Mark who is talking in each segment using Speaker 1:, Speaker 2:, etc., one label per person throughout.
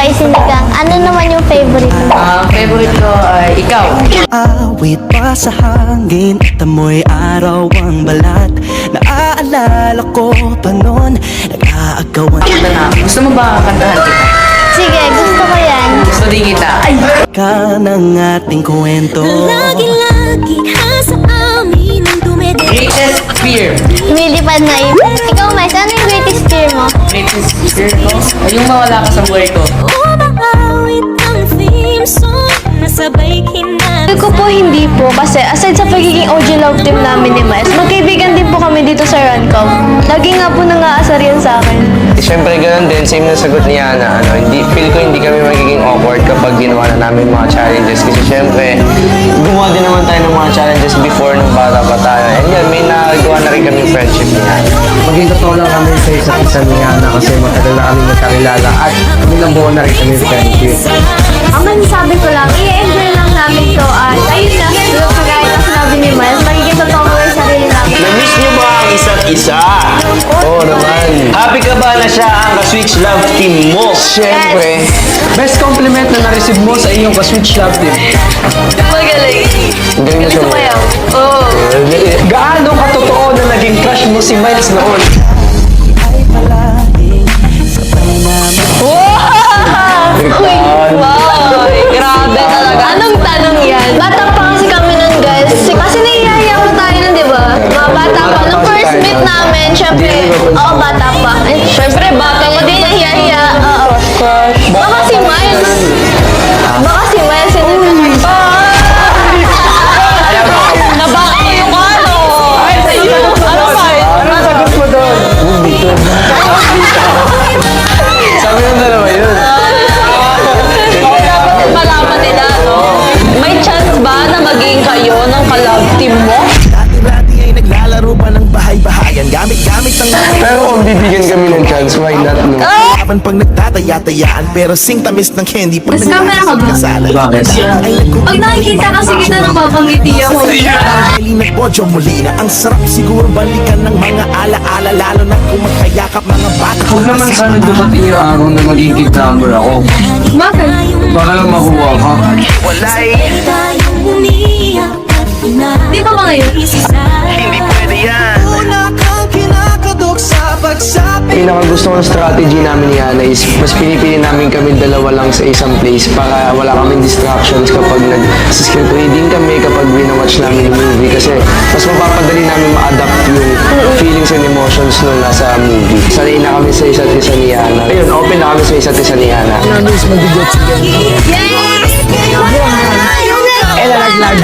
Speaker 1: ay sinigang. Ano naman yung favorite mo?
Speaker 2: Favorite ko ay ikaw.
Speaker 3: Awit pa sa hangin at amoy araw ang balat. Naaalala ko pa noon, nag-aagawan
Speaker 2: Kanta na. Gusto mo ba kantahan kita?
Speaker 1: Sige, gusto ko yan.
Speaker 2: Gusto din kita. Ay!
Speaker 3: ka ng ating kwento.
Speaker 4: Lagi-lagi sa amin ang dumede.
Speaker 2: Greatest fear.
Speaker 1: Lumilipad na ipon. Ikaw, Mais, ano yung greatest fear mo?
Speaker 2: Greatest fear ko? Ay, yung mawala ka sa buhay ko.
Speaker 4: Umawit ang theme song nasabay kinat.
Speaker 5: Sabi ko po hindi po kasi aside sa pagiging OG love team namin ni Miles, magkaibigan din po kami dito sa Runcom. Lagi nga po nang-aasar yan sa akin.
Speaker 6: Siyempre ganun din, same na sagot ni Ana. Feel ko hindi kami magiging awkward kapag ginawa na namin mga challenges. Kasi siyempre, gumawa din naman tayo ng mga challenges before nung bata pa tayo. And yan, may nagawa na rin kami friendship ni Ana.
Speaker 7: Maging totoo lang kami sa isa't isa ni Ana kasi matagal na kami magkakilala at ilang buwan na rin kami friendship.
Speaker 5: Ang masasabi ko lang, i-enjoy lang namin to at ayun na, kagaya na sinabi ni Miles, magiging totoo ko yung sarili namin.
Speaker 6: Na-miss niyo ba ang isa't isa? Oo naman. Happy ka ba na siya ang ka-switch love team mo? Siyempre.
Speaker 7: Best compliment na na-receive mo sa inyong ka-switch love team.
Speaker 5: Magaling.
Speaker 6: Galing mo siya.
Speaker 5: Sumayaw. Oo.
Speaker 7: Gaano katotoo na naging crush mo si Miles noon?
Speaker 3: Ay palaging sabay namin.
Speaker 5: Wow! Grabe talaga. Anong tanong yan? Bata pa kasi kami nun, guys. Kasi naiiyak na tayo nun, di ba? Mga bata pa. Nung first meet namin, syempre, bata pa. Syempre, bata pa din nahiya-hiya. Oo. Baka si Miles. Baka si Miles yung nabaka ko yung ano. Ano ba?
Speaker 7: Ano sagot mo doon?
Speaker 6: Sabi ng dalawa yun.
Speaker 5: Dapat malaman nila, no? May chance ba na maging kayo ng ka-love team mo?
Speaker 3: Dati-dati ay naglalaro pa ng bahay-bahayan. Gamit-gamit ang
Speaker 6: Pero kung bibigyan kami ng chance, why not, no?
Speaker 3: laban pag nagtataya-tayaan. Pero sing tamis ng candy pag
Speaker 5: camera ka ba?
Speaker 3: nagkasalan.
Speaker 7: Bakit?
Speaker 5: Pag nakikita kasi kita napapangiti ako.
Speaker 3: Halina Bojo Molina, ang sarap siguro balikan ng mga ala-ala. Lalo na kung magkayakap mga bata.
Speaker 7: Huwag naman sana dumating yung araw na magiging number ako.
Speaker 5: Bakit?
Speaker 7: Baka lang makuha ka.
Speaker 3: Wala
Speaker 4: Tayong umiyak at
Speaker 5: Di ba ba ngayon?
Speaker 3: hindi pwede yan. Una kang kinakadok sa pagsabi.
Speaker 6: Pinakagusto ko ng strategy namin ni Ana is mas pinipili namin kami dalawa lang sa isang place para wala kaming distractions kapag nag-script reading kami, kapag binawatch namin yung movie kasi mas mapapadali namin ma-adapt yung feelings and emotions nung nasa movie. Sanay na kami sa isa't isa ni Ana. Ayun, open na kami sa isa't isa ni Ana.
Speaker 7: Nalaglag.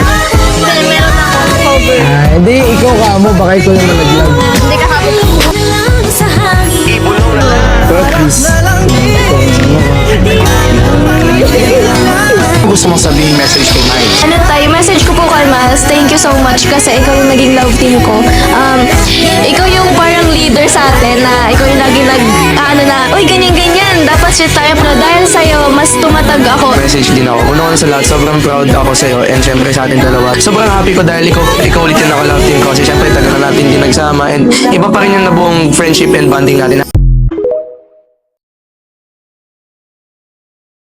Speaker 5: Meron akong cover.
Speaker 7: Hindi, ikaw ka mo. Baka ikaw yung nalaglag.
Speaker 5: Hindi ka kapit.
Speaker 4: lang sa hangin.
Speaker 6: Gusto mong sabihin message kay Mike?
Speaker 5: Ano tayo, message ko po kay Miles, thank you so much kasi ikaw yung naging love team ko. Ikaw yung parang leader sa atin na ikaw yung lagi uy, ganyan-ganyan, dapat shit tayo. Pero dahil sa'yo, mas tumatag ako.
Speaker 6: Message din ako. Una ko na sa lahat, sobrang proud ako sa'yo and syempre sa ating dalawa. Sobrang happy ko dahil ikaw ulit yung naka-love team ko kasi syempre tagal na natin din nagsama and iba pa rin yung nabuong friendship and bonding natin.